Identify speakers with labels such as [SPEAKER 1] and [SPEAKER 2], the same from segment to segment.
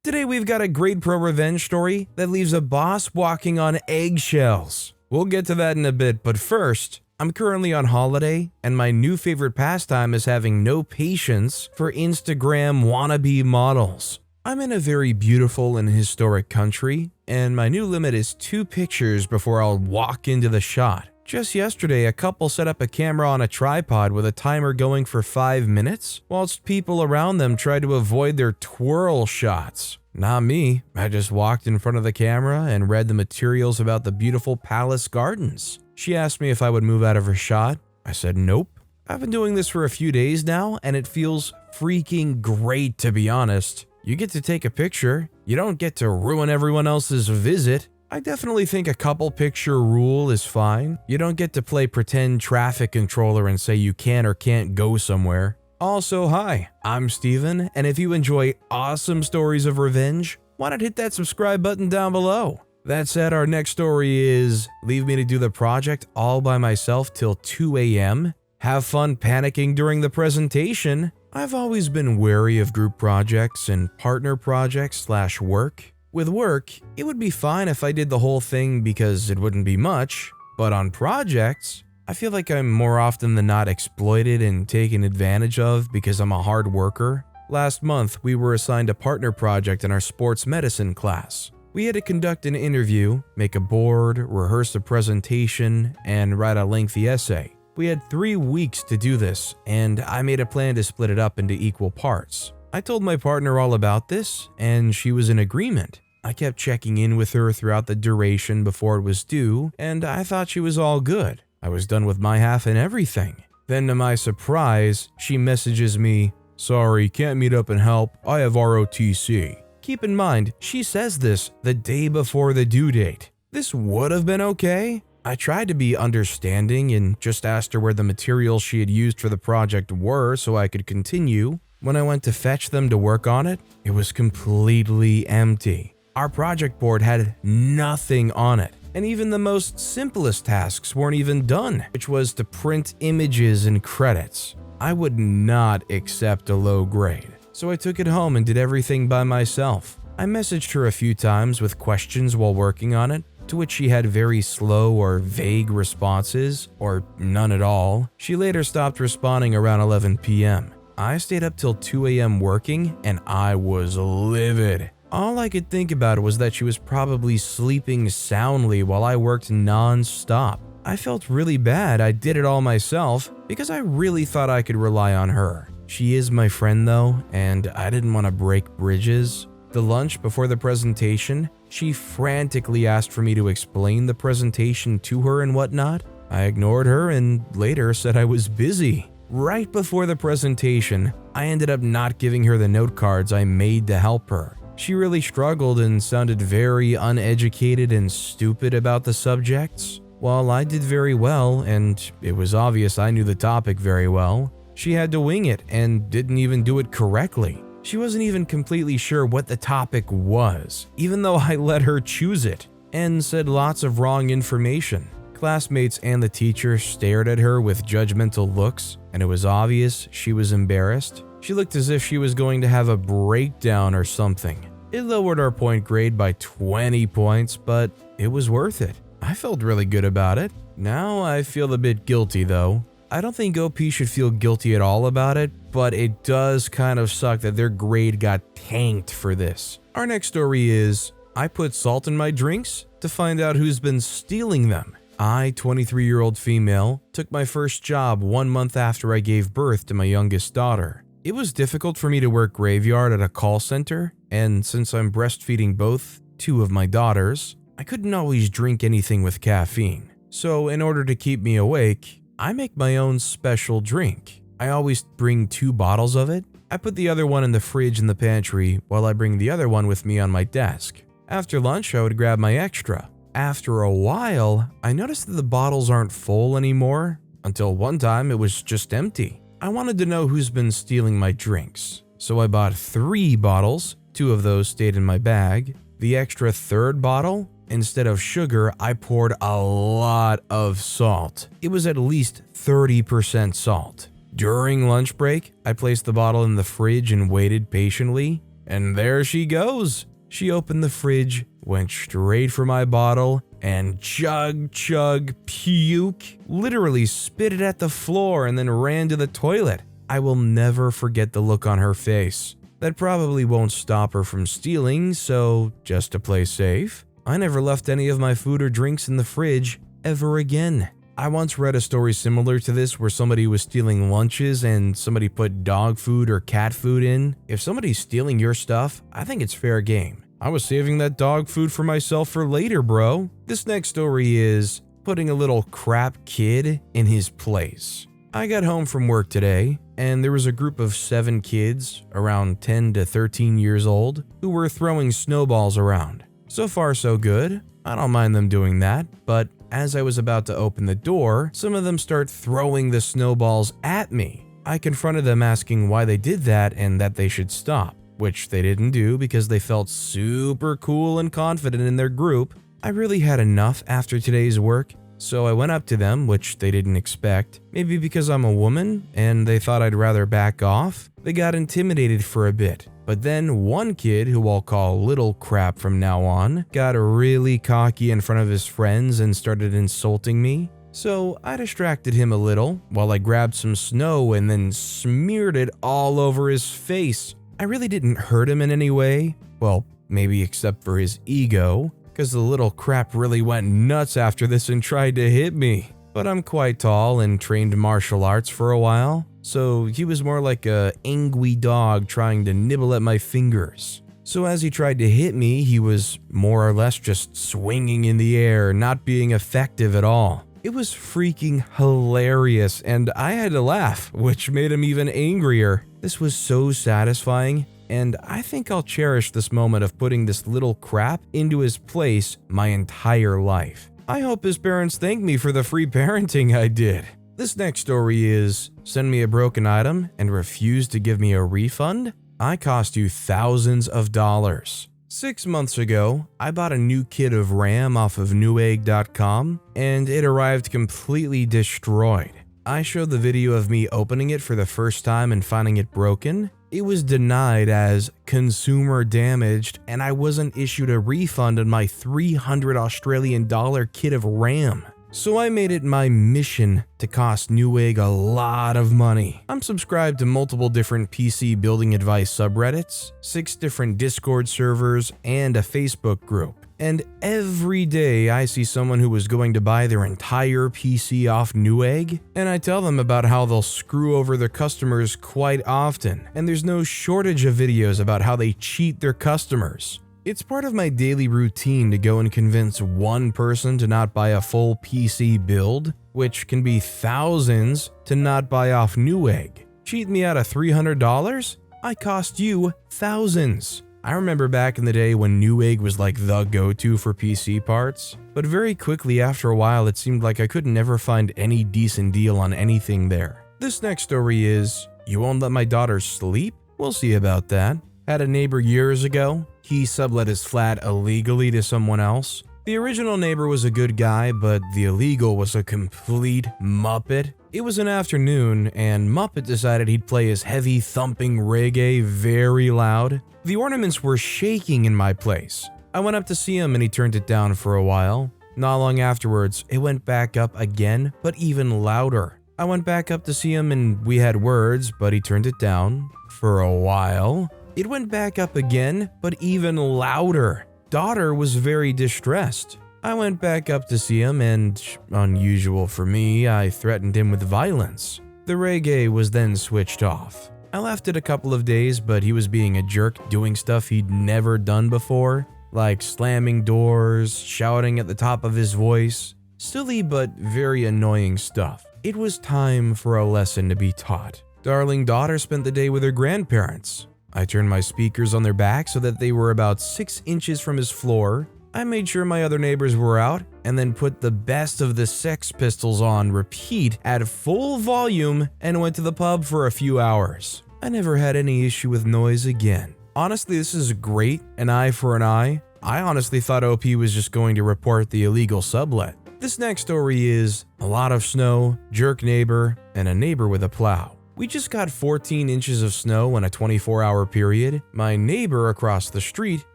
[SPEAKER 1] Today we've got a great ProRevenge story that leaves a boss walking on eggshells. We'll get to that in a bit, but first, I'm currently on holiday, and my new favorite pastime is having no patience for Instagram wannabe models. I'm in a very beautiful and historic country, and my new limit is 2 pictures before I'll walk into the shot. Just yesterday, a couple set up a camera on a tripod with a timer going for 5 minutes, whilst people around them tried to avoid their twirl shots. Not me. I just walked in front of the camera and read the materials about the beautiful palace gardens. She asked me if I would move out of her shot. I said nope. I've been doing this for a few days now, and it feels freaking great, to be honest. You get to take a picture. You don't get to ruin everyone else's visit. I definitely think a couple picture rule is fine. You don't get to play pretend traffic controller and say you can or can't go somewhere. Also, hi, I'm Steven, and if you enjoy awesome stories of revenge, why not hit that subscribe button down below? That said, our next story is leave me to do the project all by myself till 2 a.m. Have fun panicking during the presentation. I've always been wary of group projects and partner projects / work. With work, it would be fine if I did the whole thing because it wouldn't be much, but on projects, I feel like I'm more often than not exploited and taken advantage of because I'm a hard worker. Last month, we were assigned a partner project in our sports medicine class. We had to conduct an interview, make a board, rehearse a presentation, and write a lengthy essay. We had 3 weeks to do this, and I made a plan to split it up into equal parts. I told my partner all about this, and she was in agreement. I kept checking in with her throughout the duration before it was due, and I thought she was all good. I was done with my half and everything. Then to my surprise, she messages me, "Sorry, can't meet up and help. I have ROTC." Keep in mind, she says this the day before the due date. This would have been okay. I tried to be understanding and just asked her where the materials she had used for the project were so I could continue. When I went to fetch them to work on it, it was completely empty. Our project board had nothing on it, and even the most simplest tasks weren't even done, which was to print images and credits. I would not accept a low grade, so I took it home and did everything by myself. I messaged her a few times with questions while working on it, to which she had very slow or vague responses, or none at all. She later stopped responding around 11 p.m. I stayed up till 2 a.m. working, and I was livid. All I could think about was that she was probably sleeping soundly while I worked non-stop. I felt really bad I did it all myself because I really thought I could rely on her. She is my friend though, and I didn't want to break bridges. The lunch before the presentation, she frantically asked for me to explain the presentation to her and whatnot. I ignored her and later said I was busy. Right before the presentation, I ended up not giving her the note cards I made to help her. She really struggled and sounded very uneducated and stupid about the subjects. While I did very well, and it was obvious I knew the topic very well, she had to wing it and didn't even do it correctly. She wasn't even completely sure what the topic was, even though I let her choose it, and said lots of wrong information. Classmates and the teacher stared at her with judgmental looks, and it was obvious she was embarrassed. She looked as if she was going to have a breakdown or something. It lowered our point grade by 20 points, but it was worth it. I felt really good about it. Now I feel a bit guilty though. I don't think OP should feel guilty at all about it, but it does kind of suck that their grade got tanked for this. Our next story is, I put salt in my drinks to find out who's been stealing them. I, 23-year-old female, took my first job 1 month after I gave birth to my youngest daughter. It was difficult for me to work graveyard at a call center, and since I'm breastfeeding both 2 of my daughters, I couldn't always drink anything with caffeine. So in order to keep me awake, I make my own special drink. I always bring 2 bottles of it. I put the other one in the fridge in the pantry while I bring the other one with me on my desk. After lunch, I would grab my extra. After a while, I noticed that the bottles aren't full anymore, until one time it was just empty. I wanted to know who's been stealing my drinks, so I bought 3 bottles, 2 of those stayed in my bag. The extra 3rd bottle, instead of sugar, I poured a lot of salt. It was at least 30% salt. During lunch break, I placed the bottle in the fridge and waited patiently. and there she goes. She opened the fridge, went straight for my bottle, and chug, puke, literally spit it at the floor and then ran to the toilet. I will never forget the look on her face. That probably won't stop her from stealing, so just to play safe, I never left any of my food or drinks in the fridge ever again. I once read a story similar to this where somebody was stealing lunches and somebody put dog food or cat food in. If somebody's stealing your stuff, I think it's fair game. I was saving that dog food for myself for later, bro. This next story is putting a little crap kid in his place. I got home from work today, and there was a group of 7 kids, around 10 to 13 years old, who were throwing snowballs around. So far so good. I don't mind them doing that, but as I was about to open the door, some of them start throwing the snowballs at me. I confronted them asking why they did that and that they should stop, which they didn't do because they felt super cool and confident in their group. I really had enough after today's work, so I went up to them, which they didn't expect. Maybe because I'm a woman and they thought I'd rather back off. They got intimidated for a bit. But then one kid, who I'll call Little Crap from now on, got really cocky in front of his friends and started insulting me. So I distracted him a little while I grabbed some snow and then smeared it all over his face. I really didn't hurt him in any way. Well, maybe except for his ego, because the little crap really went nuts after this and tried to hit me. But I'm quite tall and trained martial arts for a while, so he was more like a angry dog trying to nibble at my fingers. So as he tried to hit me, he was more or less just swinging in the air, not being effective at all. It was freaking hilarious, and I had to laugh, which made him even angrier. This was so satisfying, and I think I'll cherish this moment of putting this little crap into his place my entire life. I hope his parents thank me for the free parenting I did. This next story is, send me a broken item and refuse to give me a refund? I cost you thousands of dollars. 6 months ago, I bought a new kit of RAM off of Newegg.com, and it arrived completely destroyed. I showed the video of me opening it for the first time and finding it broken. It was denied as consumer damaged, and I wasn't issued a refund on my $300 Australian kit of RAM. So I made it my mission to cost Newegg a lot of money. I'm subscribed to multiple different PC building advice subreddits, 6 different Discord servers, and a Facebook group. And every day I see someone who was going to buy their entire PC off Newegg, and I tell them about how they'll screw over their customers quite often, and there's no shortage of videos about how they cheat their customers. It's part of my daily routine to go and convince one person to not buy a full PC build, which can be thousands, to not buy off Newegg. Cheat me out of $300? I cost you thousands. I remember back in the day when Newegg was like the go-to for PC parts, but very quickly after a while it seemed like I could never find any decent deal on anything there. This next story is, you won't let my daughter sleep? We'll see about that. Had a neighbor years ago. He sublet his flat illegally to someone else. The original neighbor was a good guy, but the illegal was a complete muppet. It was an afternoon, and Muppet decided he'd play his heavy thumping reggae very loud. The ornaments were shaking in my place. I went up to see him and he turned it down for a while. Not long afterwards, it went back up again, but even louder. I went back up to see him and we had words, but he turned it down for a while. It went back up again, but even louder. Daughter was very distressed. I went back up to see him and, unusual for me, I threatened him with violence. The reggae was then switched off. I left it a couple of days, but he was being a jerk, doing stuff he'd never done before, like slamming doors, shouting at the top of his voice. Silly but very annoying stuff. It was time for a lesson to be taught. Darling daughter spent the day with her grandparents. I turned my speakers on their back so that they were about 6 inches from his floor. I made sure my other neighbors were out, and then put the best of the Sex Pistols on repeat at full volume and went to the pub for a few hours. I never had any issue with noise again. Honestly, this is great, an eye for an eye. I honestly thought OP was just going to report the illegal sublet. This next story is a lot of snow, jerk neighbor, and a neighbor with a plow. We just got 14 inches of snow in a 24-hour period. My neighbor across the street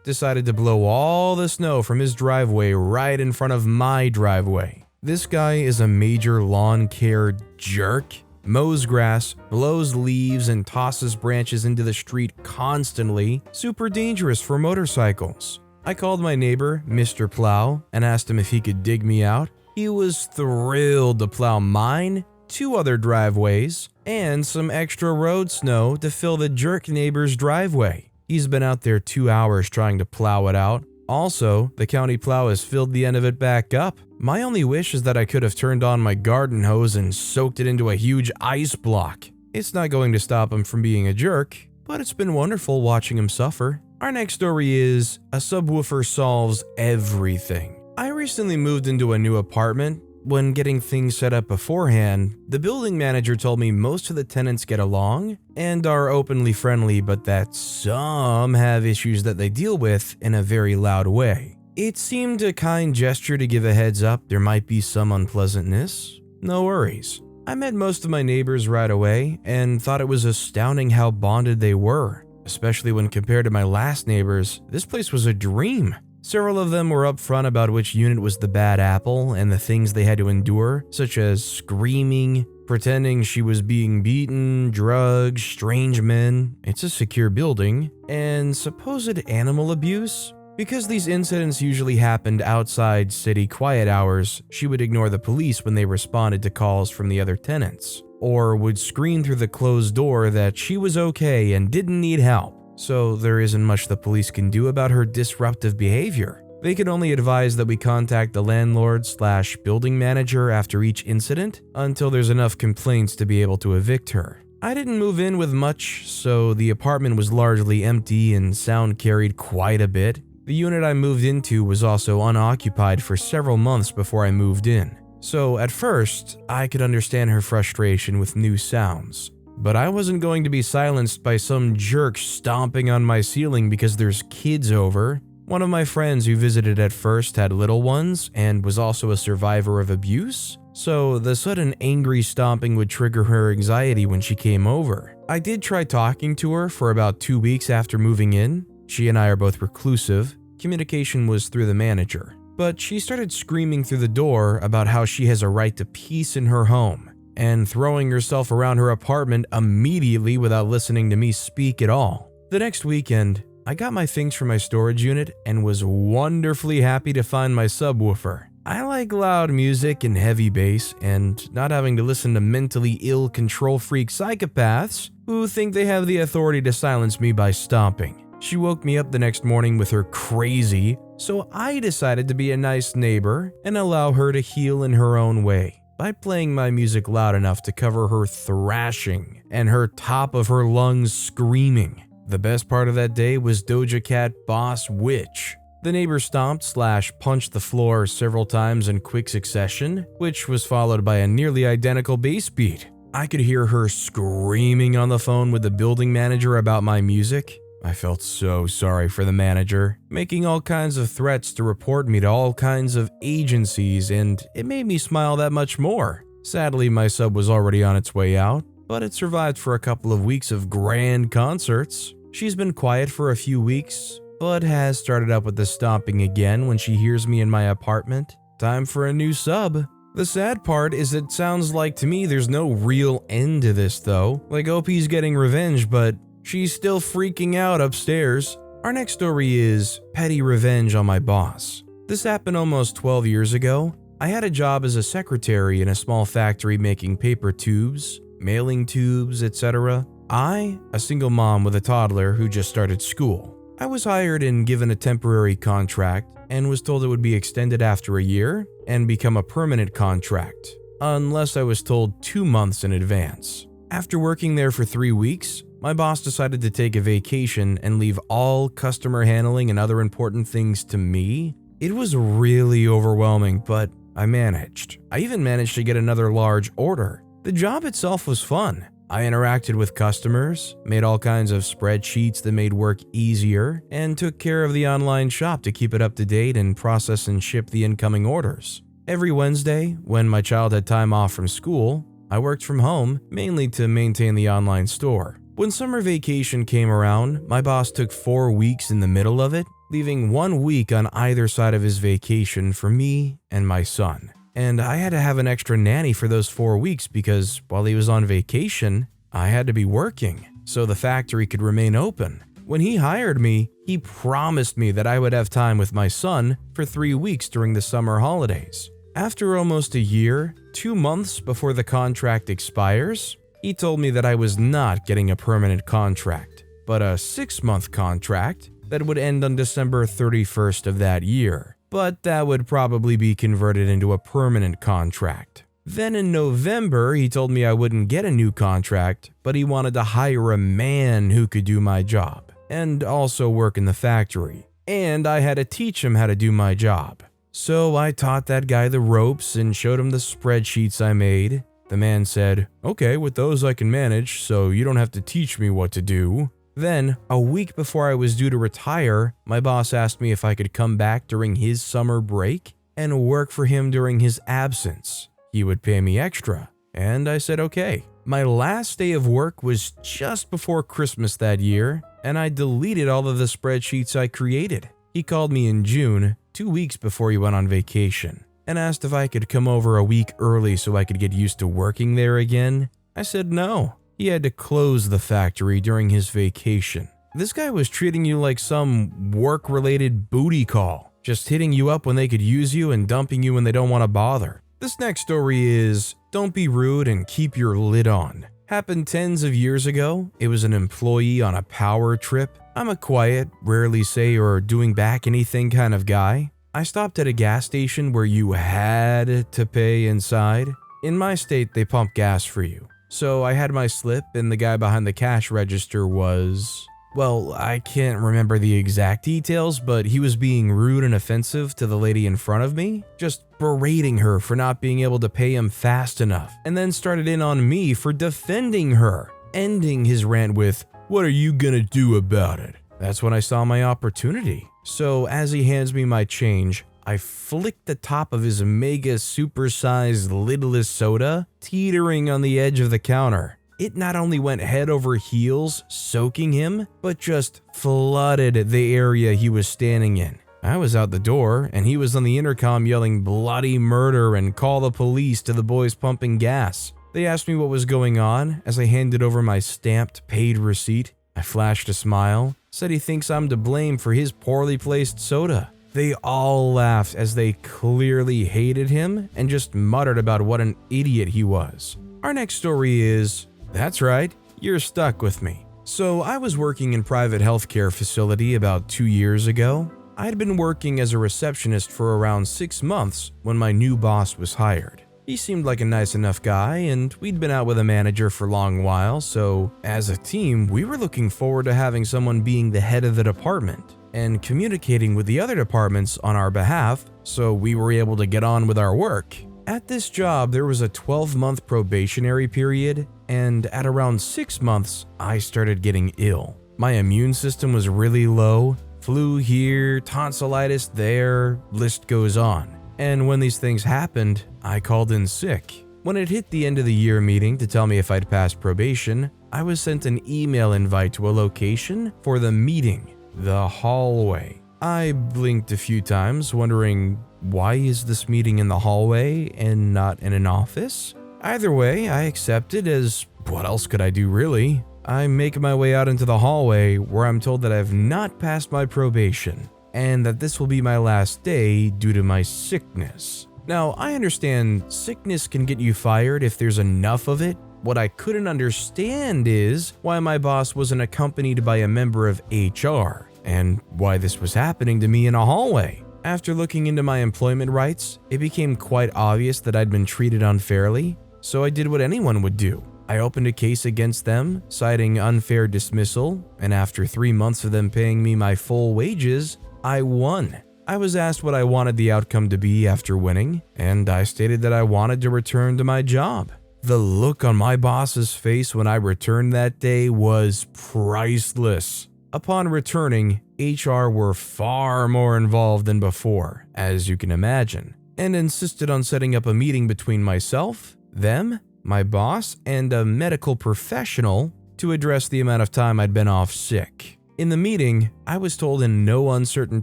[SPEAKER 1] decided to blow all the snow from his driveway right in front of my driveway. This guy is a major lawn care jerk. Mows grass, blows leaves, and tosses branches into the street constantly. Super dangerous for motorcycles. I called my neighbor, Mr. Plow, and asked him if he could dig me out. He was thrilled to plow mine, 2 other driveways, and some extra road snow to fill the jerk neighbor's driveway. He's been out there 2 hours trying to plow it out. Also, the county plow has filled the end of it back up. My only wish is that I could have turned on my garden hose and soaked it into a huge ice block. It's not going to stop him from being a jerk, but it's been wonderful watching him suffer. Our next story is, a subwoofer solves everything. I recently moved into a new apartment. When getting things set up beforehand, the building manager told me most of the tenants get along and are openly friendly, but that some have issues that they deal with in a very loud way. It seemed a kind gesture to give a heads up there might be some unpleasantness. No worries. I met most of my neighbors right away and thought it was astounding how bonded they were. Especially when compared to my last neighbors, this place was a dream. Several of them were upfront about which unit was the bad apple and the things they had to endure, such as screaming, pretending she was being beaten, drugs, strange men, it's a secure building, and supposed animal abuse. Because these incidents usually happened outside city quiet hours, she would ignore the police when they responded to calls from the other tenants, or would scream through the closed door that she was okay and didn't need help. So there isn't much the police can do about her disruptive behavior. They can only advise that we contact the landlord/building manager after each incident until there's enough complaints to be able to evict her. I didn't move in with much, so the apartment was largely empty and sound carried quite a bit. The unit I moved into was also unoccupied for several months before I moved in. So at first, I could understand her frustration with new sounds. But I wasn't going to be silenced by some jerk stomping on my ceiling because there's kids over. One of my friends who visited at first had little ones and was also a survivor of abuse, so the sudden angry stomping would trigger her anxiety when she came over. I did try talking to her for about 2 weeks after moving in. She and I are both reclusive. Communication was through the manager. But she started screaming through the door about how she has a right to peace in her home, and throwing herself around her apartment immediately without listening to me speak at all. The next weekend, I got my things from my storage unit and was wonderfully happy to find my subwoofer. I like loud music and heavy bass, and not having to listen to mentally ill control freak psychopaths who think they have the authority to silence me by stomping. She woke me up the next morning with her crazy, so I decided to be a nice neighbor and allow her to heal in her own way by playing my music loud enough to cover her thrashing and her top of her lungs screaming. The best part of that day was Doja Cat Boss Witch. The neighbor stomped/punched the floor several times in quick succession, which was followed by a nearly identical bass beat. I could hear her screaming on the phone with the building manager about my music. I felt so sorry for the manager, making all kinds of threats to report me to all kinds of agencies, and it made me smile that much more. Sadly, my sub was already on its way out, but it survived for a couple of weeks of grand concerts. She's been quiet for a few weeks, but has started up with the stomping again when she hears me in my apartment. Time for a new sub. The sad part is it sounds like to me there's no real end to this though, like OP's getting revenge, but she's still freaking out upstairs. Our next story is petty revenge on my boss. This happened almost 12 years ago. I had a job as a secretary in a small factory making paper tubes, mailing tubes, etc. I, a single mom with a toddler who just started school. I was hired and given a temporary contract and was told it would be extended after a year and become a permanent contract, unless I was told 2 months in advance. After working there for 3 weeks, my boss decided to take a vacation and leave all customer handling and other important things to me. It was really overwhelming, but I managed. I even managed to get another large order. The job itself was fun. I interacted with customers, made all kinds of spreadsheets that made work easier, and took care of the online shop to keep it up to date and process and ship the incoming orders. Every Wednesday, when my child had time off from school, I worked from home, mainly to maintain the online store. When summer vacation came around, my boss took 4 weeks in the middle of it, leaving 1 week on either side of his vacation for me and my son. And I had to have an extra nanny for those 4 weeks because while he was on vacation, I had to be working so the factory could remain open. When he hired me, he promised me that I would have time with my son for 3 weeks during the summer holidays. After almost a year, 2 months before the contract expires, he told me that I was not getting a permanent contract, but a 6-month contract that would end on December 31st of that year, but that would probably be converted into a permanent contract. Then in November, he told me I wouldn't get a new contract, but he wanted to hire a man who could do my job and also work in the factory, and I had to teach him how to do my job. So I taught that guy the ropes and showed him the spreadsheets I made. The man said, "Okay, with those I can manage, so you don't have to teach me what to do." Then, a week before I was due to retire, my boss asked me if I could come back during his summer break and work for him during his absence. He would pay me extra, and I said okay. My last day of work was just before Christmas that year, and I deleted all of the spreadsheets I created. He called me in June, 2 weeks before he went on vacation, and asked if I could come over a week early so I could get used to working there again. I said no. He had to close the factory during his vacation. This guy was treating you like some work-related booty call, just hitting you up when they could use you and dumping you when they don't want to bother. This next story is, don't be rude and keep your lid on. Happened tens of years ago. It was an employee on a power trip. I'm a quiet, rarely say or doing back anything kind of guy. I stopped at a gas station where you had to pay inside. In my state, they pump gas for you. So I had my slip and the guy behind the cash register was, well, I can't remember the exact details, but he was being rude and offensive to the lady in front of me, just berating her for not being able to pay him fast enough, and then started in on me for defending her, ending his rant with, "What are you gonna do about it?" That's when I saw my opportunity. So as he hands me my change, I flicked the top of his mega supersized lidless soda, teetering on the edge of the counter. It not only went head over heels, soaking him, but just flooded the area he was standing in. I was out the door, and he was on the intercom yelling bloody murder and call the police to the boys pumping gas. They asked me what was going on as I handed over my stamped paid receipt. I flashed a smile, said he thinks I'm to blame for his poorly placed soda. They all laughed as they clearly hated him and just muttered about what an idiot he was. Our next story is, that's right, you're stuck with me. So I was working in private healthcare facility about 2 years ago. I'd been working as a receptionist for around 6 months when my new boss was hired. He seemed like a nice enough guy, and we'd been out with a manager for a long while, so as a team, we were looking forward to having someone being the head of the department and communicating with the other departments on our behalf, so we were able to get on with our work. At this job, there was a 12-month probationary period, and at around 6 months, I started getting ill. My immune system was really low, flu here, tonsillitis there, list goes on. And when these things happened, I called in sick. When it hit the end of the year meeting to tell me if I'd passed probation, I was sent an email invite to a location for the meeting, the hallway. I blinked a few times, wondering, why is this meeting in the hallway and not in an office? Either way, I accepted, as what else could I do really? I make my way out into the hallway where I'm told that I've not passed my probation and that this will be my last day due to my sickness. Now, I understand sickness can get you fired if there's enough of it. What I couldn't understand is why my boss wasn't accompanied by a member of HR and why this was happening to me in a hallway. After looking into my employment rights, it became quite obvious that I'd been treated unfairly, so I did what anyone would do. I opened a case against them, citing unfair dismissal, and after 3 months of them paying me my full wages, I won. I was asked what I wanted the outcome to be after winning, and I stated that I wanted to return to my job. The look on my boss's face when I returned that day was priceless. Upon returning, HR were far more involved than before, as you can imagine, and insisted on setting up a meeting between myself, them, my boss, and a medical professional to address the amount of time I'd been off sick. In the meeting, I was told in no uncertain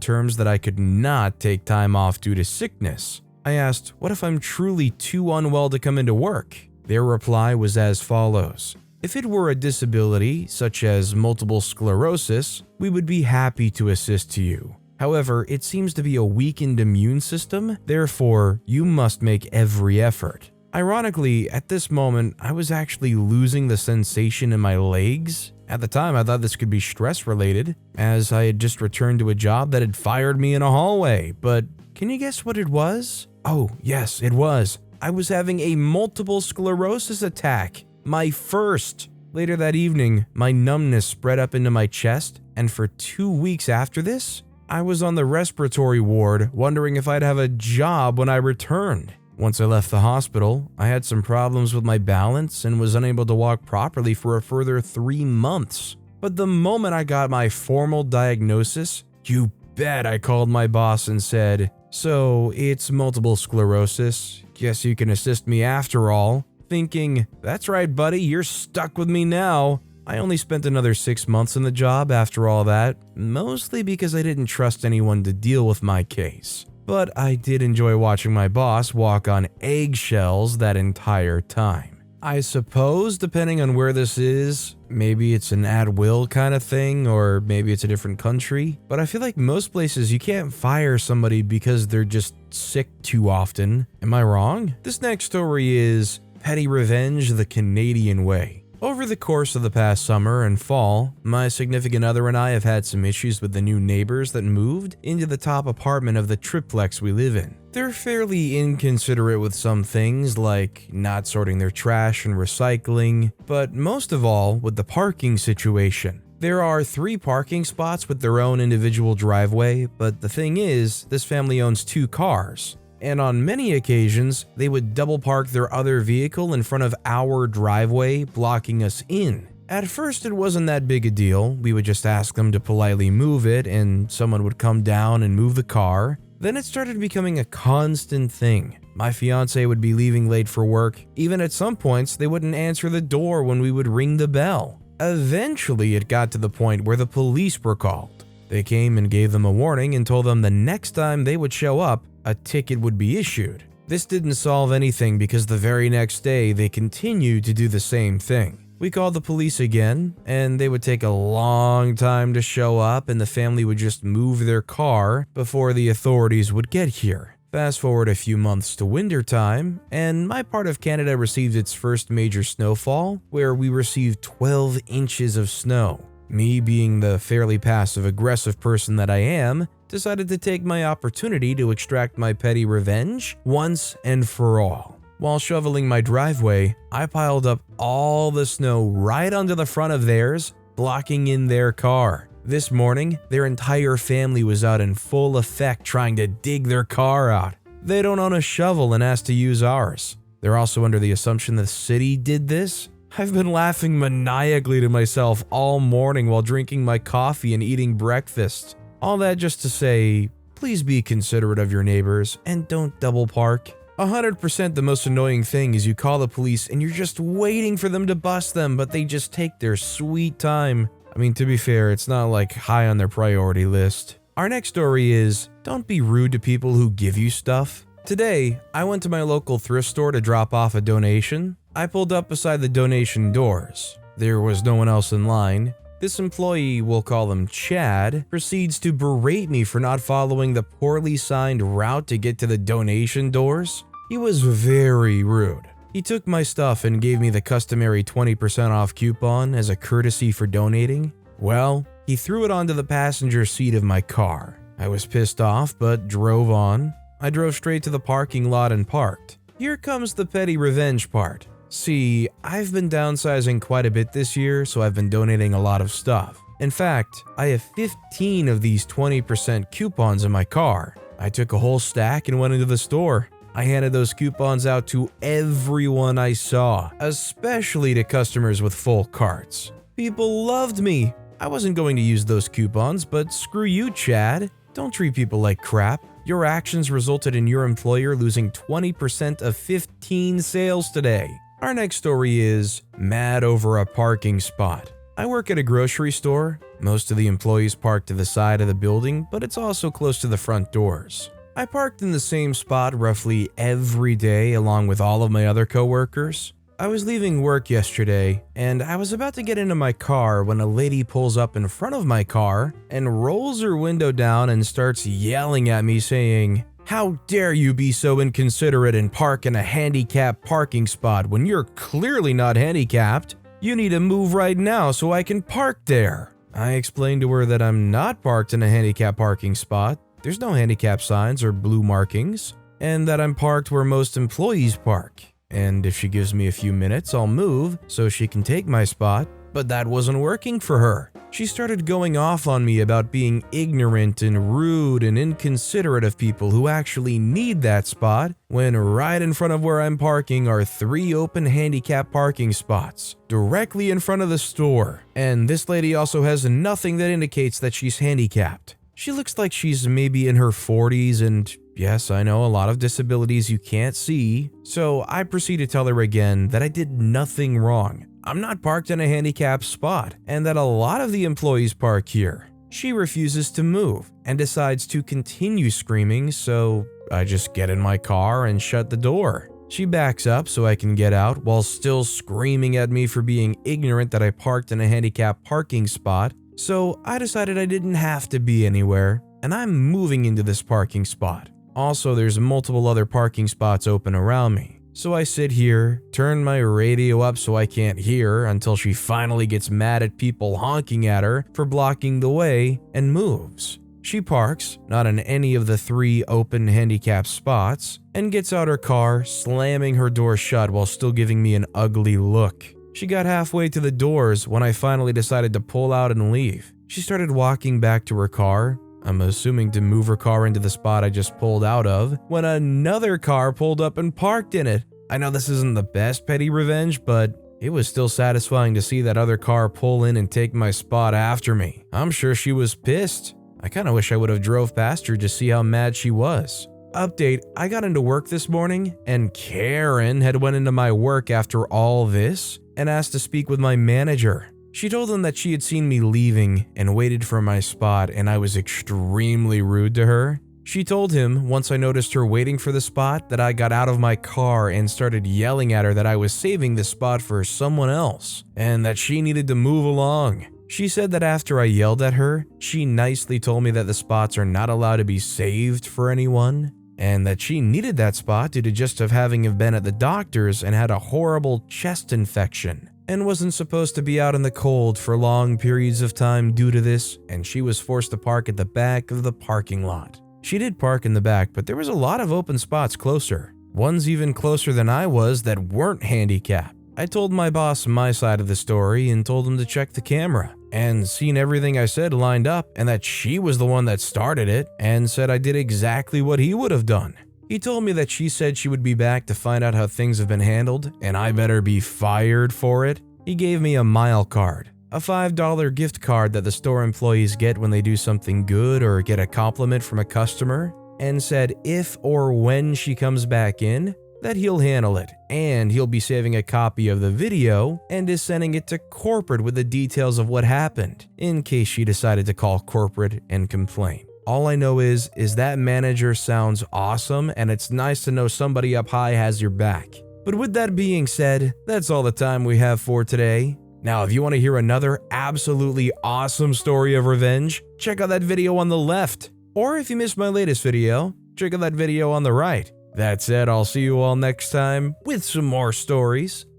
[SPEAKER 1] terms that I could not take time off due to sickness. I asked, what if I'm truly too unwell to come into work? Their reply was as follows. If it were a disability, such as multiple sclerosis, we would be happy to assist you. However, it seems to be a weakened immune system, therefore, you must make every effort. Ironically, at this moment, I was actually losing the sensation in my legs. At the time, I thought this could be stress-related, as I had just returned to a job that had fired me in a hallway, but can you guess what it was? Oh, yes, it was. I was having a multiple sclerosis attack. My first. Later that evening, my numbness spread up into my chest, and for 2 weeks after this, I was on the respiratory ward wondering if I'd have a job when I returned. Once I left the hospital, I had some problems with my balance and was unable to walk properly for a further 3 months. But the moment I got my formal diagnosis, you bet I called my boss and said, "So, it's multiple sclerosis. Guess you can assist me after all." Thinking, that's right, buddy, you're stuck with me now. I only spent another 6 months in the job after all that, mostly because I didn't trust anyone to deal with my case. But I did enjoy watching my boss walk on eggshells that entire time. I suppose, depending on where this is, maybe it's an at-will kind of thing, or maybe it's a different country. But I feel like most places you can't fire somebody because they're just sick too often. Am I wrong? This next story is Petty Revenge the Canadian Way. Over the course of the past summer and fall, my significant other and I have had some issues with the new neighbors that moved into the top apartment of the triplex we live in. They're fairly inconsiderate with some things like not sorting their trash and recycling, but most of all with the parking situation. There are 3 parking spots with their own individual driveway, but the thing is, this family owns 2 cars. And on many occasions, they would double park their other vehicle in front of our driveway, blocking us in. At first, it wasn't that big a deal. We would just ask them to politely move it, and someone would come down and move the car. Then it started becoming a constant thing. My fiance would be leaving late for work. Even at some points, they wouldn't answer the door when we would ring the bell. Eventually, it got to the point where the police were called. They came and gave them a warning and told them the next time they would show up, a ticket would be issued. This didn't solve anything because the very next day they continued to do the same thing. We called the police again, and they would take a long time to show up, and the family would just move their car before the authorities would get here. Fast forward a few months to winter time, and my part of Canada received its first major snowfall, where we received 12 inches of snow. Me, being the fairly passive-aggressive person that I am, decided to take my opportunity to extract my petty revenge once and for all. While shoveling my driveway, I piled up all the snow right onto the front of theirs, blocking in their car. This morning, their entire family was out in full effect trying to dig their car out. They don't own a shovel and asked to use ours. They're also under the assumption the city did this. I've been laughing maniacally to myself all morning while drinking my coffee and eating breakfast. All that just to say, please be considerate of your neighbors and don't double park. 100% the most annoying thing is you call the police and you're just waiting for them to bust them, but they just take their sweet time. I mean, to be fair, it's not like high on their priority list. Our next story is, don't be rude to people who give you stuff. Today, I went to my local thrift store to drop off a donation. I pulled up beside the donation doors. There was no one else in line. This employee, we'll call him Chad, proceeds to berate me for not following the poorly signed route to get to the donation doors. He was very rude. He took my stuff and gave me the customary 20% off coupon as a courtesy for donating. Well, he threw it onto the passenger seat of my car. I was pissed off, but drove on. I drove straight to the parking lot and parked. Here comes the petty revenge part. See, I've been downsizing quite a bit this year, so I've been donating a lot of stuff. In fact, I have 15 of these 20% coupons in my car. I took a whole stack and went into the store. I handed those coupons out to everyone I saw, especially to customers with full carts. People loved me. I wasn't going to use those coupons, but screw you, Chad. Don't treat people like crap. Your actions resulted in your employer losing 20% of 15 sales today. Our next story is mad over a parking spot. I work at a grocery store. Most of the employees park to the side of the building, but it's also close to the front doors. I parked in the same spot roughly every day along with all of my other coworkers. I was leaving work yesterday, and I was about to get into my car when a lady pulls up in front of my car and rolls her window down and starts yelling at me saying, "How dare you be so inconsiderate and park in a handicapped parking spot when you're clearly not handicapped? You need to move right now so I can park there." I explained to her that I'm not parked in a handicapped parking spot. There's no handicap signs or blue markings, and that I'm parked where most employees park. And if she gives me a few minutes, I'll move so she can take my spot. But that wasn't working for her. She started going off on me about being ignorant and rude and inconsiderate of people who actually need that spot, when right in front of where I'm parking are 3 open handicap parking spots directly in front of the store. And this lady also has nothing that indicates that she's handicapped. She looks like she's maybe in her 40s, and yes, I know a lot of disabilities you can't see. So I proceed to tell her again that I did nothing wrong. I'm not parked in a handicapped spot, and that a lot of the employees park here. She refuses to move and decides to continue screaming, so I just get in my car and shut the door. She backs up so I can get out while still screaming at me for being ignorant that I parked in a handicapped parking spot. So I decided I didn't have to be anywhere, and I'm moving into this parking spot. Also, there's multiple other parking spots open around me. So I sit here, turn my radio up so I can't hear until she finally gets mad at people honking at her for blocking the way and moves. She parks, not in any of the 3 open handicap spots, and gets out her car, slamming her door shut while still giving me an ugly look. She got halfway to the doors when I finally decided to pull out and leave. She started walking back to her car, I'm assuming to move her car into the spot I just pulled out of, when another car pulled up and parked in it. I know this isn't the best petty revenge, but it was still satisfying to see that other car pull in and take my spot after me. I'm sure she was pissed. I kinda wish I would have drove past her to see how mad she was. Update, I got into work this morning, and Karen had went into my work after all this and asked to speak with my manager. She told him that she had seen me leaving and waited for my spot, and I was extremely rude to her. She told him once I noticed her waiting for the spot that I got out of my car and started yelling at her that I was saving the spot for someone else and that she needed to move along. She said that after I yelled at her, she nicely told me that the spots are not allowed to be saved for anyone, and that she needed that spot due to just of having been at the doctor's and had a horrible chest infection, and wasn't supposed to be out in the cold for long periods of time due to this, and she was forced to park at the back of the parking lot. She did park in the back, but there was a lot of open spots closer, ones even closer than I was that weren't handicapped. I told my boss my side of the story and told him to check the camera, and seen everything I said lined up, and that she was the one that started it, and said I did exactly what he would have done. He told me that she said she would be back to find out how things have been handled, and I better be fired for it. He gave me a mile card, a $5 gift card that the store employees get when they do something good or get a compliment from a customer, and said if or when she comes back in, that he'll handle it, and he'll be saving a copy of the video and is sending it to corporate with the details of what happened, in case she decided to call corporate and complain. All I know is that manager sounds awesome, and it's nice to know somebody up high has your back. But with that being said, that's all the time we have for today. Now, if you want to hear another absolutely awesome story of revenge, check out that video on the left. Or if you missed my latest video, check out that video on the right. That said, I'll see you all next time with some more stories.